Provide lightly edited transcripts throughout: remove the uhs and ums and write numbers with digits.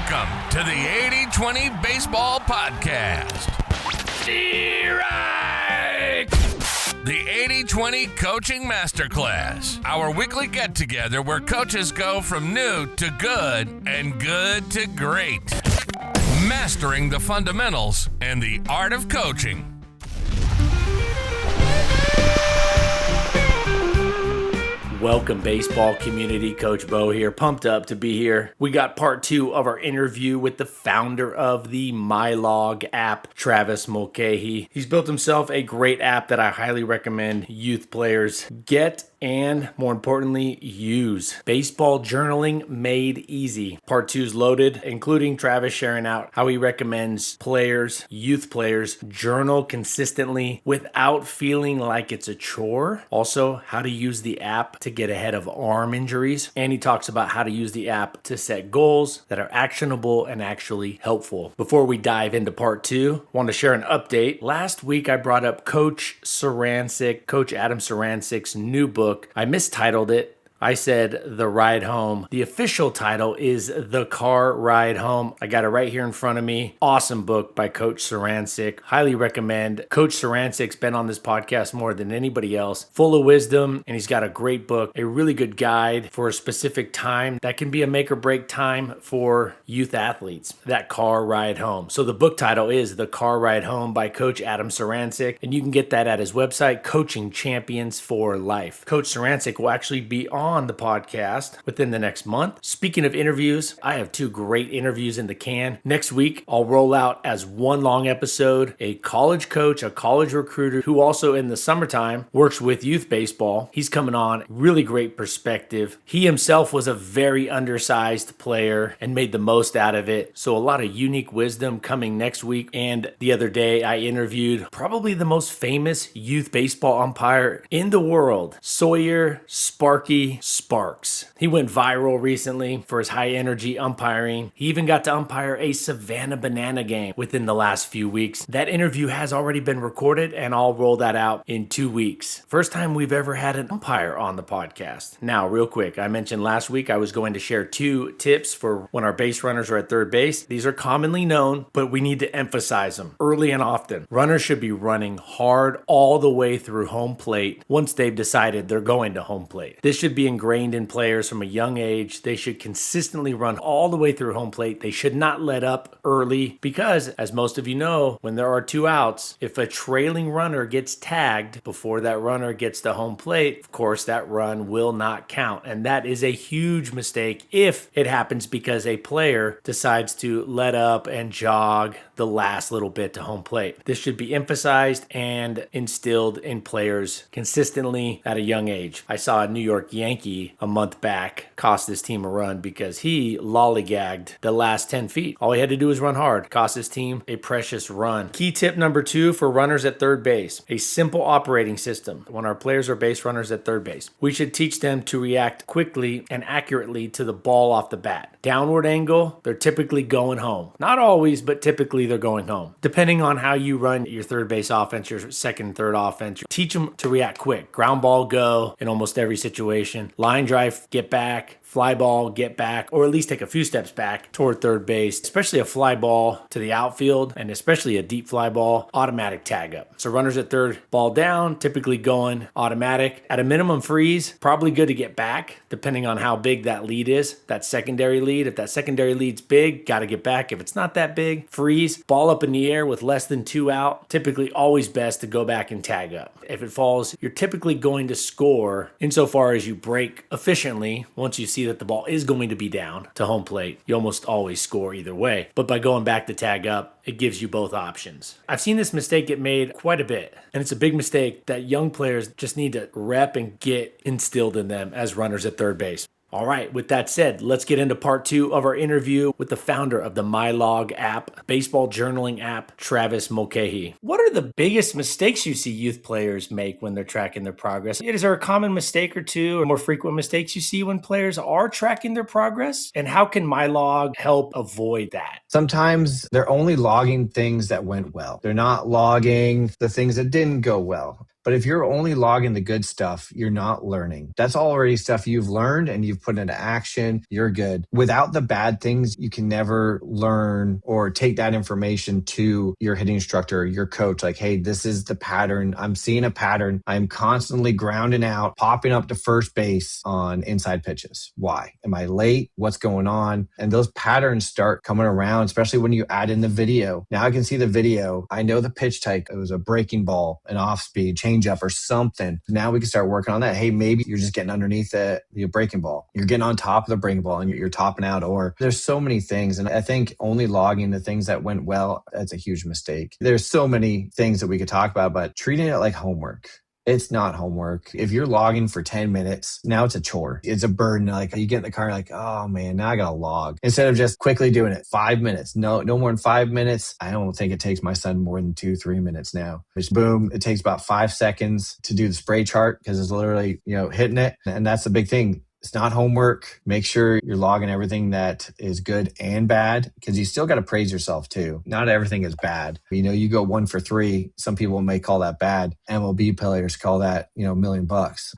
Welcome to the 80-20 Baseball Podcast. Strike! The 80-20 Coaching Masterclass, our weekly get-together where coaches go from new to good and good to great. Mastering the fundamentals and the art of coaching. Welcome, baseball community. Coach Bo here, pumped up to be here. We got part 2 of our interview with the founder of the MyLog App, Travis Mulcahy. He's built himself a great app that I highly recommend youth players get and, more importantly, use. Baseball journaling made easy. Part 2 is loaded, including Travis sharing out how he recommends players, youth players, journal consistently without feeling like it's a chore. Also, how to use the app to get ahead of arm injuries. And he talks about how to use the app to set goals that are actionable and actually helpful. Before we dive into part 2, I want to share an update. Last week, I brought up Coach Adam Sarancic's new book. I mistitled it. I said The Ride Home. The official title is The Car Ride Home. I got it right here in front of me. Awesome book by Coach Sarancic. Highly recommend. Coach Sarancic's been on this podcast more than anybody else. Full of wisdom, and he's got a great book, a really good guide for a specific time that can be a make or break time for youth athletes. That car ride home. So the book title is The Car Ride Home by Coach Adam Sarancic, and you can get that at his website, Coaching Champions for Life. Coach Sarancic will actually be on the podcast within the next month. Speaking of interviews, I have 2 great interviews in the can. Next week, I'll roll out as one long episode a college coach, a college recruiter who also in the summertime works with youth baseball. He's coming on, really great perspective. He himself was a very undersized player and made the most out of it. So a lot of unique wisdom coming next week. And the other day, I interviewed probably the most famous youth baseball umpire in the world, Sawyer Sparky Sparks. He went viral recently for his high energy umpiring. He even got to umpire a Savannah Banana game within the last few weeks. That interview has already been recorded and I'll roll that out in 2 weeks. First time we've ever had an umpire on the podcast. Now, real quick, I mentioned last week I was going to share 2 tips for when our base runners are at third base. These are commonly known, but we need to emphasize them early and often. Runners should be running hard all the way through home plate once they've decided they're going to home plate. This should be ingrained in players from a young age. They should consistently run all the way through home plate. They should not let up early because, as most of you know, when there are 2 outs, if a trailing runner gets tagged before that runner gets to home plate, of course, that run will not count. And that is a huge mistake if it happens because a player decides to let up and jog the last little bit to home plate. This should be emphasized and instilled in players consistently at a young age. I saw a New York Yankee a month back cost his team a run because he lollygagged the last 10 feet. All he had to do was run hard. Cost his team a precious run. Key tip number 2 for runners at third base, a simple operating system. When our players are base runners at third base, we should teach them to react quickly and accurately to the ball off the bat. Downward angle, they're typically going home. Not always, but typically they're going home. Depending on how you run your third base offense, your second and third offense, teach them to react quick. Ground ball, go in almost every situation. Line drive, get back. Fly ball, get back, or at least take a few steps back toward third base, especially a fly ball to the outfield, and especially a deep fly ball, automatic tag up. So runners at third, ball down, typically going automatic. At a minimum freeze, probably good to get back, depending on how big that lead is, that secondary lead. If that secondary lead's big, got to get back. If it's not that big, freeze, ball up in the air with less than 2 out, typically always best to go back and tag up. If it falls, you're typically going to score insofar as you break efficiently once you see that the ball is going to be down to home plate. You almost always score either way. But by going back to tag up, it gives you both options. I've seen this mistake get made quite a bit, and it's a big mistake that young players just need to rep and get instilled in them as runners at third base. All right, with that said, let's get into part 2 of our interview with the founder of the MyLog App, baseball journaling app, Travis Mulcahy. What are the biggest mistakes you see youth players make when they're tracking their progress? Is there a common mistake or 2 or more frequent mistakes you see when players are tracking their progress? And how can MyLog help avoid that? Sometimes they're only logging things that went well. They're not logging the things that didn't go well. But if you're only logging the good stuff, you're not learning. That's already stuff you've learned and you've put into action. You're good. Without the bad things, you can never learn or take that information to your hitting instructor, your coach. Like, hey, this is the pattern. I'm seeing a pattern. I'm constantly grounding out, popping up to first base on inside pitches. Why? Am I late? What's going on? And those patterns start coming around, especially when you add in the video. Now I can see the video. I know the pitch type. It was a breaking ball, an off speed, changeup, or something. Now we can start working on that. Hey, maybe you're just getting underneath the breaking ball. You're getting on top of the breaking ball and you're topping out. Or there's so many things. And I think only logging the things that went well, that's a huge mistake. There's so many things that we could talk about, but treating it like homework. It's not homework. If you're logging for 10 minutes, now it's a chore. It's a burden. Like you get in the car, like, oh man, now I got to log. Instead of just quickly doing it, 5 minutes. No more than 5 minutes. I don't think it takes my son more than 2-3 minutes now. Just boom. It takes about 5 seconds to do the spray chart because it's literally, hitting it. And that's the big thing. It's not homework. Make sure you're logging everything that is good and bad because you still got to praise yourself too. Not everything is bad. You go 1 for 3. Some people may call that bad. MLB players call that, $1 million.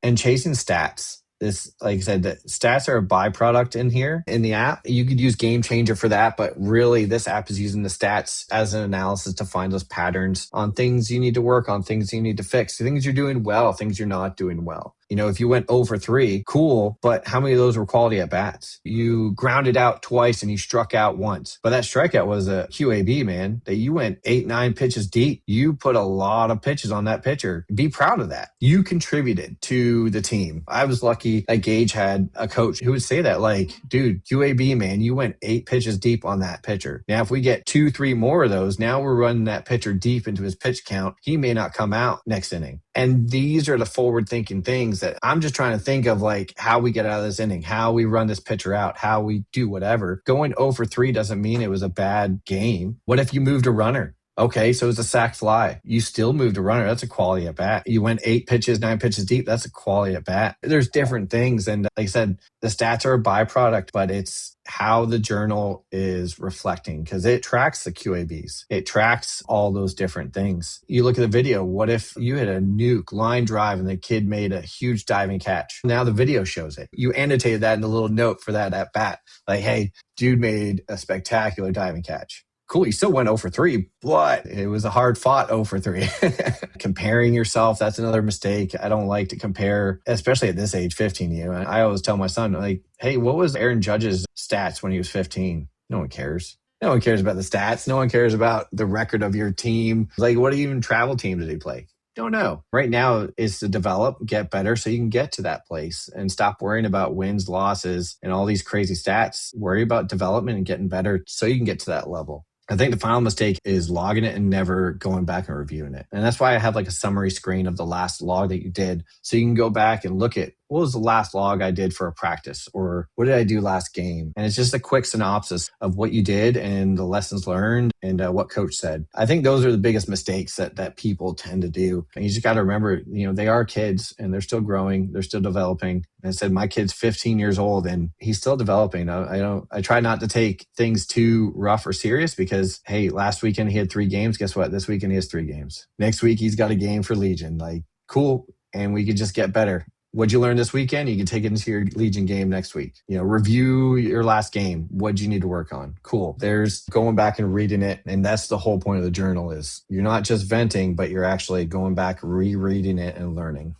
And chasing stats. This, like I said, the stats are a byproduct in here in the app. You could use Game Changer for that, but really this app is using the stats as an analysis to find those patterns on things you need to work on, things you need to fix, things you're doing well, things you're not doing well. If you went 0 for 3, cool, but how many of those were quality at bats? You grounded out twice and you struck out once. But that strikeout was a QAB, man, that you went 8-9 pitches deep. You put a lot of pitches on that pitcher. Be proud of that. You contributed to the team. I was lucky that Gage had a coach who would say that, like, dude, QAB, man, you went 8 pitches deep on that pitcher. Now, if we get 2-3 more of those, now we're running that pitcher deep into his pitch count. He may not come out next inning. And these are the forward-thinking things that I'm just trying to think of, like how we get out of this inning, how we run this pitcher out, how we do whatever. Going 0 for 3 doesn't mean it was a bad game. What if you moved a runner? Okay, so it's a sac fly. You still moved a runner. That's a quality at bat. You went 8 pitches, 9 pitches deep. That's a quality at bat. There's different things. And like I said, the stats are a byproduct, but it's how the journal is reflecting because it tracks the QABs. It tracks all those different things. You look at the video. What if you hit a nuke line drive and the kid made a huge diving catch? Now the video shows it. You annotated that in a little note for that at bat. Like, hey, dude made a spectacular diving catch. Cool, you still went 0 for 3, but it was a hard fought 0 for 3. Comparing yourself, that's another mistake. I don't like to compare, especially at this age, 15. I always tell my son, like, hey, what was Aaron Judge's stats when he was 15? No one cares. No one cares about the stats. No one cares about the record of your team. Like, what even travel team did he play? Don't know. Right now is to develop, get better so you can get to that place and stop worrying about wins, losses, and all these crazy stats. Worry about development and getting better so you can get to that level. I think the final mistake is logging it and never going back and reviewing it. And that's why I have like a summary screen of the last log that you did. So you can go back and look at what was the last log I did for a practice or what did I do last game? And it's just a quick synopsis of what you did and the lessons learned and what coach said. I think those are the biggest mistakes that people tend to do. And you just got to remember, they are kids and they're still growing. They're still developing. And I said, my kid's 15 years old and he's still developing. I try not to take things too rough or serious because, hey, last weekend he had 3 games. Guess what? This weekend he has 3 games. Next week he's got a game for Legion. Like, cool. And we could just get better. What'd you learn this weekend? You can take it into your Legion game next week. Review your last game. What'd you need to work on? Cool. There's going back and reading it. And that's the whole point of the journal is you're not just venting, but you're actually going back, rereading it and learning.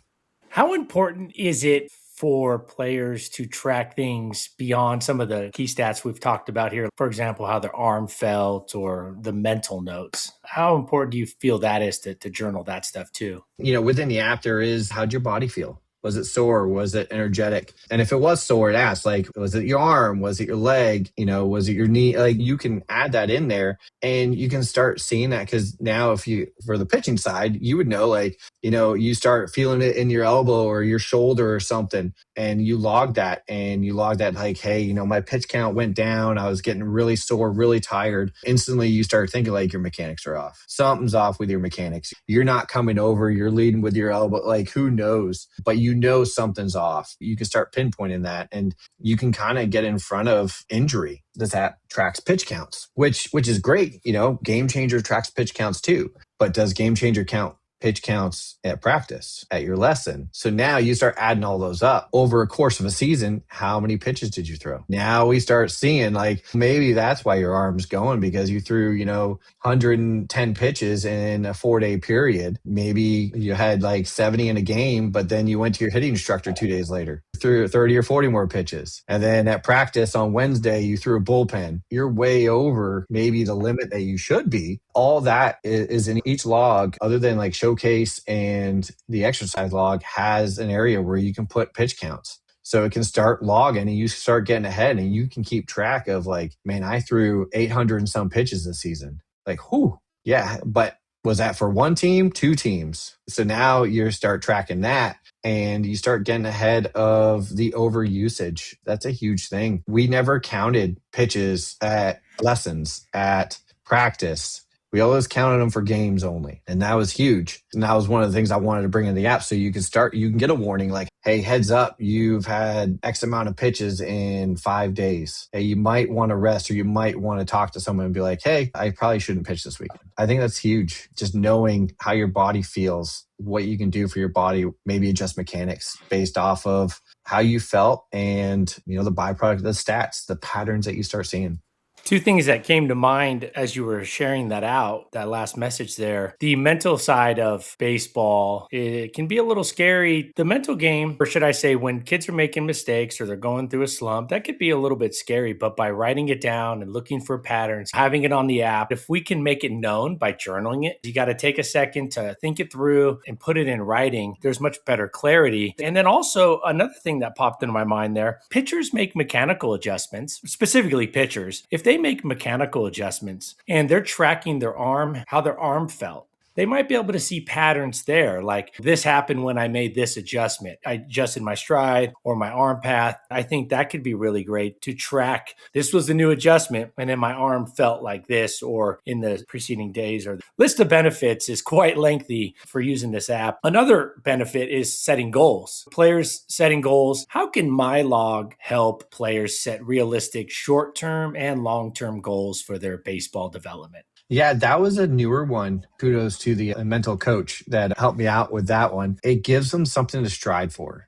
How important is it for players to track things beyond some of the key stats we've talked about here? For example, how their arm felt or the mental notes. How important do you feel that is to journal that stuff too? Within the app, there is how'd your body feel? Was it sore? Was it energetic? And if it was sore, it asks, like, was it your arm? Was it your leg? Was it your knee? Like, you can add that in there and you can start seeing that because now for the pitching side, you would know, like, you start feeling it in your elbow or your shoulder or something and you log that like, hey, my pitch count went down. I was getting really sore, really tired. Instantly, you start thinking like your mechanics are off. Something's off with your mechanics. You're not coming over. You're leading with your elbow. Like, who knows? But something's off. You can start pinpointing that and you can kind of get in front of injury. This app tracks pitch counts, which is great. Game Changer tracks pitch counts too. But does Game Changer count pitch counts at practice, at your lesson. So now you start adding all those up over a course of a season. How many pitches did you throw? Now we start seeing like maybe that's why your arm's going, because you threw, 110 pitches in a 4-day period. Maybe you had like 70 in a game, but then you went to your hitting instructor 2 days later, threw 30 or 40 more pitches. And then at practice on Wednesday, you threw a bullpen. You're way over maybe the limit that you should be. All that is in each log, other than like showcase and the exercise log, has an area where you can put pitch counts. So it can start logging and you start getting ahead and you can keep track of like, man, I threw 800 and some pitches this season. Like, whew, yeah. But was that for one team, two teams? So now you start tracking that and you start getting ahead of the overusage. That's a huge thing. We never counted pitches at lessons, at practice. We always counted them for games only. And that was huge. And that was one of the things I wanted to bring in the app. So you can get a warning like, hey, heads up, you've had X amount of pitches in 5 days. Hey, you might want to rest, or you might want to talk to someone and be like, hey, I probably shouldn't pitch this weekend. I think that's huge. Just knowing how your body feels, what you can do for your body, maybe adjust mechanics based off of how you felt and, the byproduct, the stats, the patterns that you start seeing. Two things that came to mind as you were sharing that out, that last message there. The mental side of baseball, it can be a little scary. The mental game, or should I say, when kids are making mistakes or they're going through a slump, that could be a little bit scary. But by writing it down and looking for patterns, having it on the app, if we can make it known by journaling it, you got to take a second to think it through and put it in writing. There's much better clarity. And then also another thing that popped into my mind there, pitchers make mechanical adjustments, specifically pitchers. If they make mechanical adjustments and they're tracking their arm, how their arm felt, they might be able to see patterns there. Like, this happened when I made this adjustment. I adjusted my stride or my arm path. I think that could be really great to track. This was the new adjustment, and then my arm felt like this, or in the preceding days. Or the list of benefits is quite lengthy for using this app. Another benefit is setting goals. Players setting goals. How can MyLog help players set realistic short-term and long-term goals for their baseball development? Yeah, that was a newer one. Kudos to the mental coach that helped me out with that one. It gives them something to strive for.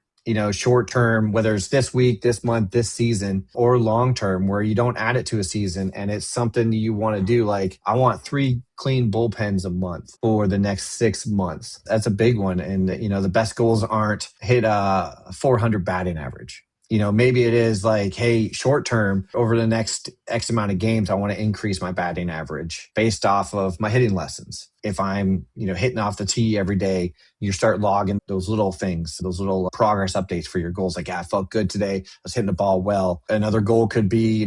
Short term, whether it's this week, this month, this season, or long term, where you don't add it to a season and it's something you want to do. Like, I want 3 clean bullpens a month for the next 6 months. That's a big one. And, the best goals aren't hit a 400 batting average. Maybe it is like, hey, short term, over the next X amount of games, I want to increase my batting average based off of my hitting lessons. If I'm, hitting off the tee every day, you start logging those little things, those little progress updates for your goals. Like, I felt good today. I was hitting the ball well. Another goal could be,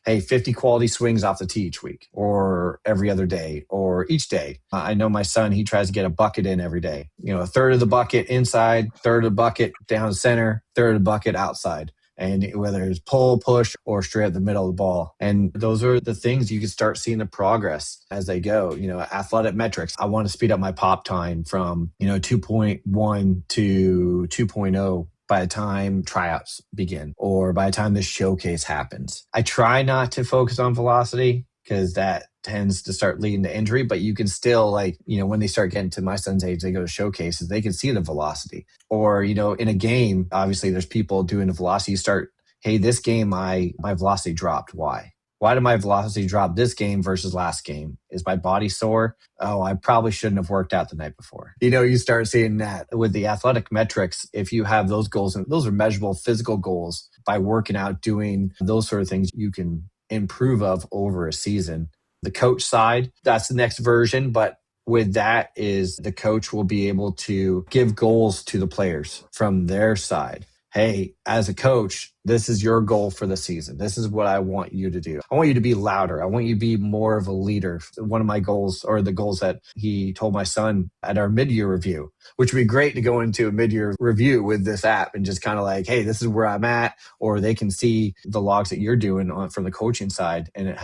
hey, 50 quality swings off the tee each week, or every other day, or each day. I know my son, he tries to get a bucket in every day. A third of the bucket inside, third of the bucket down center, third of the bucket outside. And whether it's pull, push, or straight at the middle of the ball. And those are the things you can start seeing the progress as they go. Athletic metrics. I want to speed up my pop time from, 2.1 to 2.0 by the time tryouts begin, or by the time the showcase happens. I try not to focus on velocity, because that tends to start leading to injury, but you can still, when they start getting to my son's age, they go to showcases, they can see the velocity. Or, in a game, obviously there's people doing the velocity. You start, hey, this game, my velocity dropped. Why? Why did my velocity drop this game versus last game? Is my body sore? Oh, I probably shouldn't have worked out the night before. You start seeing that with the athletic metrics. If you have those goals, and those are measurable physical goals, by working out, doing those sort of things, you can improve of over a season. The coach side, that's the next version, but with that is the coach will be able to give goals to the players from their side. Hey, as a coach, this is your goal for the season. This is what I want you to do. I want you to be louder. I want you to be more of a leader. One of my goals, or the goals that he told my son at our mid-year review, which would be great to go into a mid-year review with this app and just kind of like, hey, this is where I'm at, or they can see the logs that you're doing from the coaching side, and it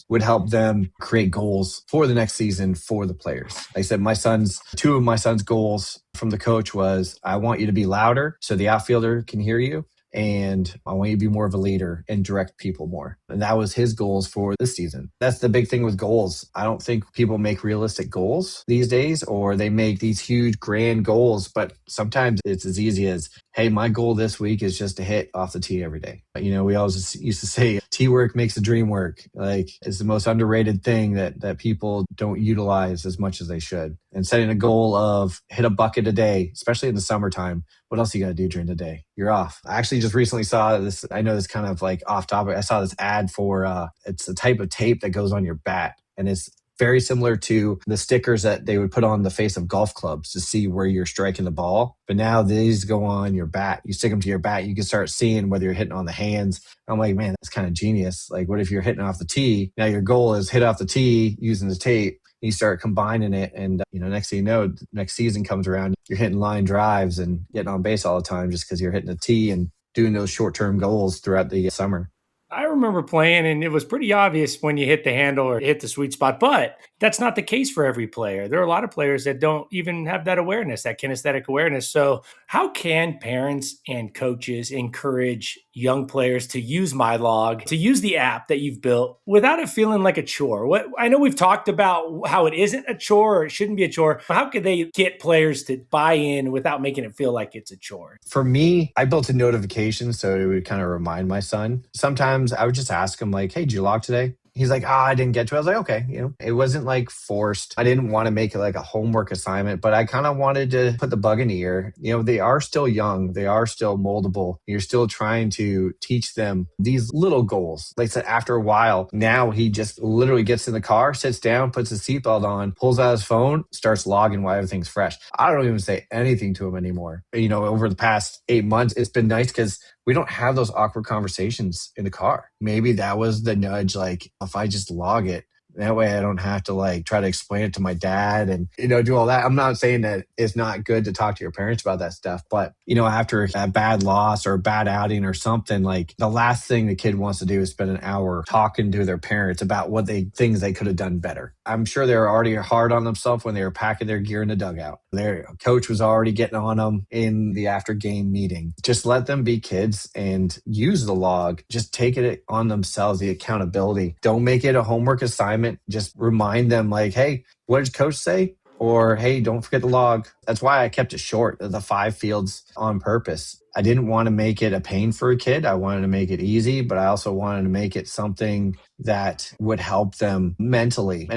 would help them create goals for the next season for the players. Like I said, two of my son's goals from the coach was, I want you to be louder so the outfielder can hear you, and I want you to be more of a leader and direct people more. And that was his goals for this season. That's the big thing with goals. I don't think people make realistic goals these days, or they make these huge grand goals, but sometimes it's as easy as, hey, my goal this week is just to hit off the tee every day. We always used to say tee work makes the dream work. Like, it's the most underrated thing that people don't utilize as much as they should. And setting a goal of hit a bucket a day, especially in the summertime, what else you got to do during the day? You're off. I actually just recently saw this. I know this kind of like off topic. I saw this ad for, it's a type of tape that goes on your bat, and it's very similar to the stickers that they would put on the face of golf clubs to see where you're striking the ball. But now these go on your bat. You stick them to your bat. You can start seeing whether you're hitting on the hands. I'm like, man, that's kind of genius. Like, what if you're hitting off the tee? Now your goal is hit off the tee using the tape. You start combining it, and next thing you know, next season comes around, you're hitting line drives and getting on base all the time just because you're hitting the tee and doing those short-term goals throughout the summer. I remember playing, and it was pretty obvious when you hit the handle or hit the sweet spot, but that's not the case for every player. There are a lot of players that don't even have that awareness, that kinesthetic awareness. So how can parents and coaches encourage young players to use MyLog, to use the app that you've built without it feeling like a chore? I know we've talked about how it isn't a chore or it shouldn't be a chore, but how could they get players to buy in without making it feel like it's a chore? For me, I built a notification so it would kind of remind my son. Sometimes I would just ask him like, hey, did you log today? He's like, I didn't get to it. I was like, okay, it wasn't like forced. I didn't want to make it like a homework assignment, but I kind of wanted to put the bug in the ear. They are still young. They are still moldable. You're still trying to teach them these little goals. Like I said, after a while, now he just literally gets in the car, sits down, puts his seatbelt on, pulls out his phone, starts logging while everything's fresh. I don't even say anything to him anymore. Over the past 8 months, it's been nice because we don't have those awkward conversations in the car. Maybe that was the nudge, like, if I just log it, that way I don't have to like try to explain it to my dad and, do all that. I'm not saying that it's not good to talk to your parents about that stuff, but, after a bad loss or a bad outing or something, like the last thing the kid wants to do is spend an hour talking to their parents about things they could have done better. I'm sure they were already hard on themselves when they were packing their gear in the dugout. Their coach was already getting on them in the after game meeting. Just let them be kids and use the log. Just take it on themselves, the accountability. Don't make it a homework assignment. Just remind them like, hey, what did coach say? Or, hey, don't forget the log. That's why I kept it short, the 5 fields on purpose. I didn't want to make it a pain for a kid. I wanted to make it easy, but I also wanted to make it something that would help them mentally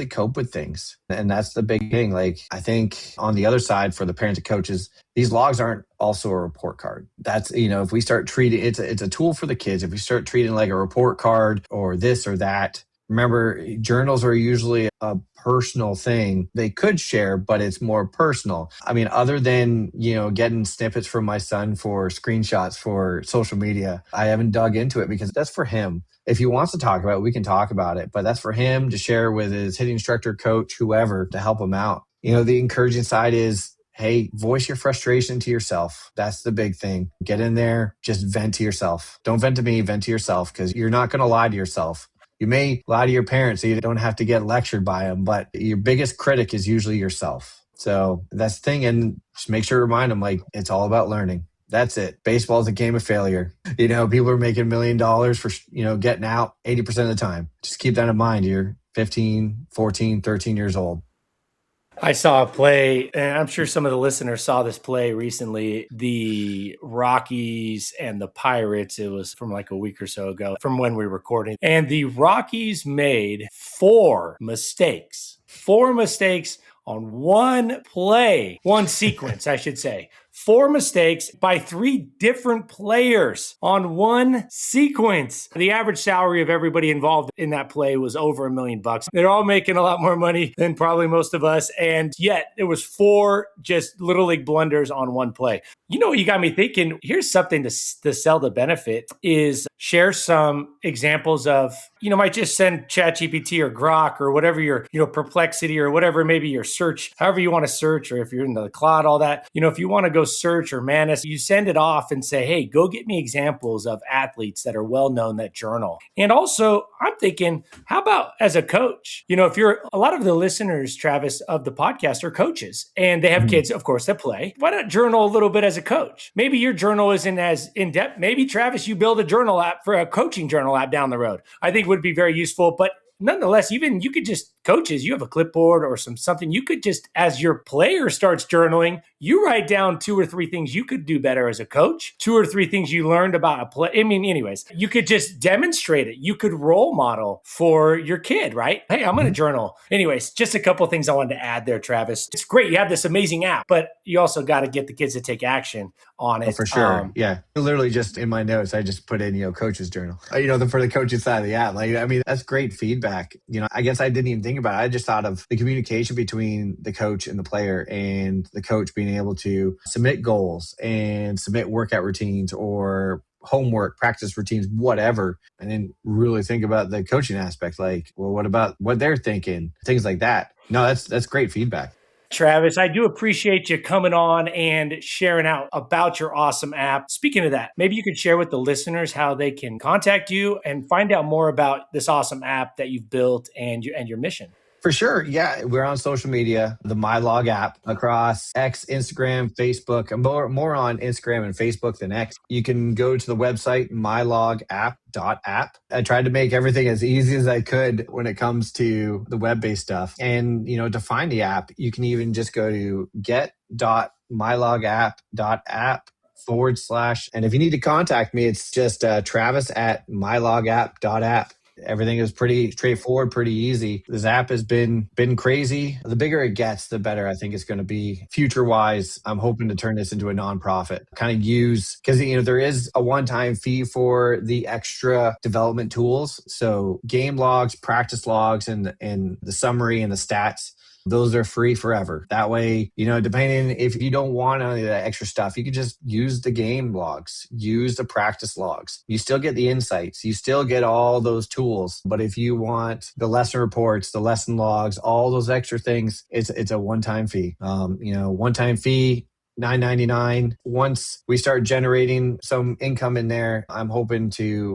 cope with things. And that's the big thing. Like, I think on the other side for the parents and coaches, these logs aren't also a report card. That's, if we start treating it's a tool for the kids. If we start treating like a report card or this or that, remember, journals are usually a personal thing. They could share, but it's more personal. I mean, other than, getting snippets from my son for screenshots for social media, I haven't dug into it because that's for him. If he wants to talk about it, we can talk about it, but that's for him to share with his hitting instructor, coach, whoever, to help him out. The encouraging side is, hey, voice your frustration to yourself. That's the big thing. Get in there, just vent to yourself. Don't vent to me, vent to yourself, because you're not going to lie to yourself. You may lie to your parents so you don't have to get lectured by them, but your biggest critic is usually yourself. So that's the thing. And just make sure to remind them, like, it's all about learning. That's it. Baseball is a game of failure. People are making $1 million for, getting out 80% of the time. Just keep that in mind. You're 15, 14, 13 years old. I saw a play, and I'm sure some of the listeners saw this play recently, the Rockies and the Pirates. It was from like a week or so ago from when we were recording. And the Rockies made 4 mistakes on one play, one sequence, I should say. 4 mistakes by 3 different players on one sequence. The average salary of everybody involved in that play was over $1 million. They're all making a lot more money than probably most of us. And yet it was 4 just little league blunders on one play. What you got me thinking? Here's something to sell the benefit is share some examples of, might just send ChatGPT or Grok or whatever your, Perplexity or whatever, maybe your search, however you want to search, or if you're in the cloud, all that, if you want to go search or Manus, you send it off and say, hey, go get me examples of athletes that are well-known that journal. And also I'm thinking, how about as a coach, if you're a lot of the listeners, Travis, of the podcast are coaches and they have kids, of course, that play. Why not journal a little bit as a coach? Maybe your journal isn't as in-depth. Maybe, Travis, you build a journal app for a coaching journal app down the road. I think would be very useful. But nonetheless, even you could just, coaches, you have a clipboard or something, you could just, as your player starts journaling, you write down 2 or 3 things you could do better as a coach, 2 or 3 things you learned about a play. Anyways, you could just demonstrate it. You could role model for your kid, right? Hey, I'm going to journal. Anyways, just a couple of things I wanted to add there, Travis. It's great. You have this amazing app, but you also got to get the kids to take action on it. Oh, for sure. Yeah. Literally just in my notes, I just put in, coach's journal, for the coach's side of the app. That's great feedback. I guess I didn't even think about it. I just thought of the communication between the coach and the player, and the coach being able to submit goals and submit workout routines or homework, practice routines, whatever. And then really think about the coaching aspect. What about what they're thinking? Things like that. No, that's great feedback. Travis, I do appreciate you coming on and sharing out about your awesome app. Speaking of that, maybe you could share with the listeners how they can contact you and find out more about this awesome app that you've built and your mission. For sure. Yeah. We're on social media, the MyLog app across X, Instagram, Facebook. I'm more on Instagram and Facebook than X. You can go to the website, MyLogApp.app. I tried to make everything as easy as I could when it comes to the web-based stuff. And, to find the app, you can even just go to get.mylogapp.app / and if you need to contact me, it's just Travis@mylogapp.app. Everything is pretty straightforward, pretty easy. This app has been crazy. The bigger it gets, the better I think it's going to be. Future-wise, I'm hoping to turn this into a nonprofit. Kind of use, because there is a one-time fee for the extra development tools. So game logs, practice logs, and the summary and the stats, those are free forever. That way, depending if you don't want any of that extra stuff, you can just use the game logs, use the practice logs. You still get the insights. You still get all those tools. But if you want the lesson reports, the lesson logs, all those extra things, it's a one-time fee. One-time fee, $9.99. Once we start generating some income in there, I'm hoping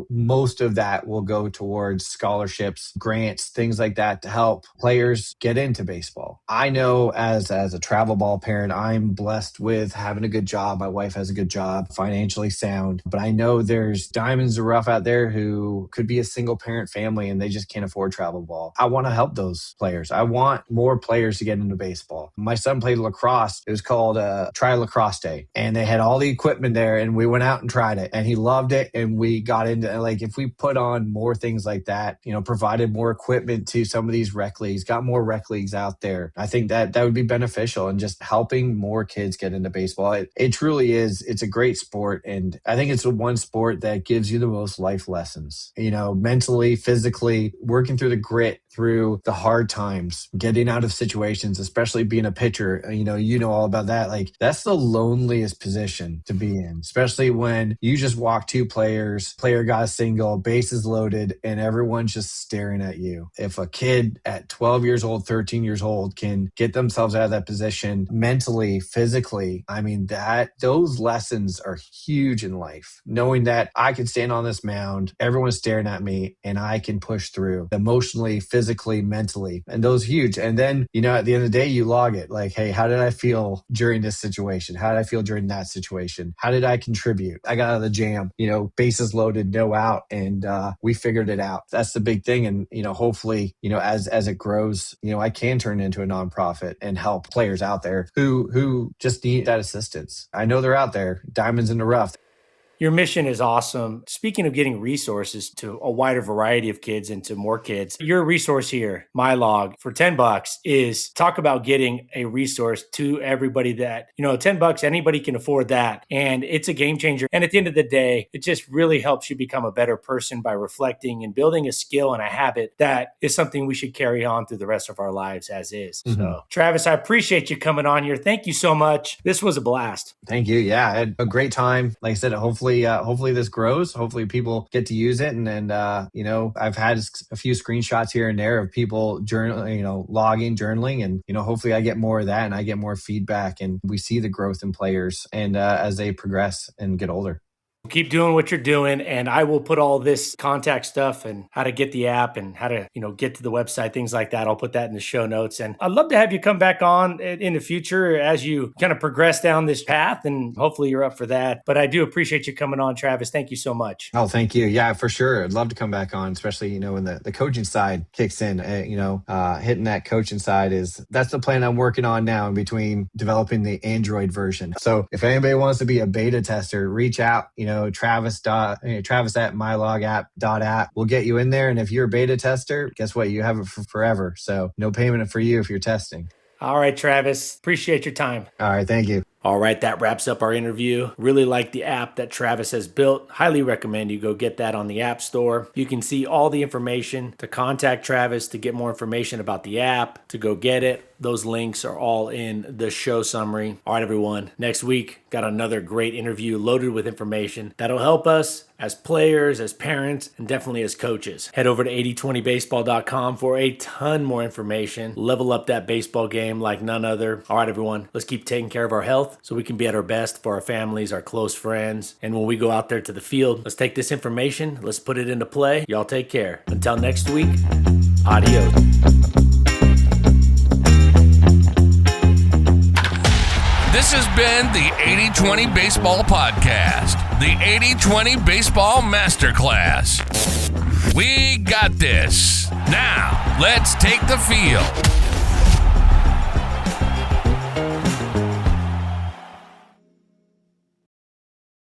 most of that will go towards scholarships, grants, things like that to help players get into baseball. I know as a travel ball parent, I'm blessed with having a good job. My wife has a good job, financially sound, but I know there's diamonds in the rough out there who could be a single parent family and they just can't afford travel ball. I want to help those players. I want more players to get into baseball. My son played lacrosse. It was called Try Lacrosse Day, and they had all the equipment there, and we went out and tried it, and he loved it. And we got into if we put on more things like that, provided more equipment to some of these rec leagues, got more rec leagues out there, I think that would be beneficial and just helping more kids get into baseball. It truly is. It's a great sport, and I think it's the one sport that gives you the most life lessons, mentally, physically, working through the grit, through the hard times, getting out of situations, especially being a pitcher. You know all about that. That's the loneliest position to be in, especially when you just walk 2 players, player got a single, bases loaded, and everyone's just staring at you. If a kid at 12 years old, 13 years old can get themselves out of that position mentally, physically, those lessons are huge in life. Knowing that I can stand on this mound, everyone's staring at me, and I can push through emotionally, physically, mentally, and those huge. And then, at the end of the day, you log it. Hey, how did I feel during this situation? How did I feel during that situation? How did I contribute? I got out of the jam, bases loaded, no out, and we figured it out. That's the big thing. And, hopefully, as it grows, I can turn into a nonprofit and help players out there who just need that assistance. I know they're out there, diamonds in the rough. Your mission is awesome. Speaking of getting resources to a wider variety of kids and to more kids, your resource here, MyLog, for $10 is talk about getting a resource to everybody that, $10, anybody can afford that. And it's a game changer. And at the end of the day, it just really helps you become a better person by reflecting and building a skill and a habit that is something we should carry on through the rest of our lives as is. Mm-hmm. So, Travis, I appreciate you coming on here. Thank you so much. This was a blast. Thank you. Yeah, I had a great time. Like I said, hopefully hopefully this grows. Hopefully people get to use it. And I've had a few screenshots here and there of people logging, journaling, and, hopefully I get more of that and I get more feedback and we see the growth in players and as they progress and get older. Keep doing what you're doing, and I will put all this contact stuff and how to get the app and how to, get to the website, things like that. I'll put that in the show notes. And I'd love to have you come back on in the future as you kind of progress down this path, and hopefully you're up for that. But I do appreciate you coming on, Travis. Thank you so much. Oh, thank you. Yeah, for sure. I'd love to come back on, especially, when the coaching side kicks in. Hitting that coaching side that's the plan I'm working on now in between developing the Android version. So if anybody wants to be a beta tester, reach out, Travis at MyLogApp.app. We'll get you in there. And if you're a beta tester, guess what? You have it for forever. So no payment for you if you're testing. All right, Travis. Appreciate your time. All right. Thank you. All right, that wraps up our interview. Really like the app that Travis has built. Highly recommend you go get that on the App Store. You can see all the information to contact Travis, to get more information about the app, to go get it. Those links are all in the show summary. All right, everyone. Next week, got another great interview loaded with information that'll help us as players, as parents, and definitely as coaches. Head over to 8020baseball.com for a ton more information. Level up that baseball game like none other. All right, everyone. Let's keep taking care of our health so we can be at our best for our families, our close friends. And when we go out there to the field, let's take this information, let's put it into play. Y'all take care. Until next week, adios. This has been the 80/20 Baseball Podcast, the 80/20 Baseball Masterclass. We got this. Now, let's take the field.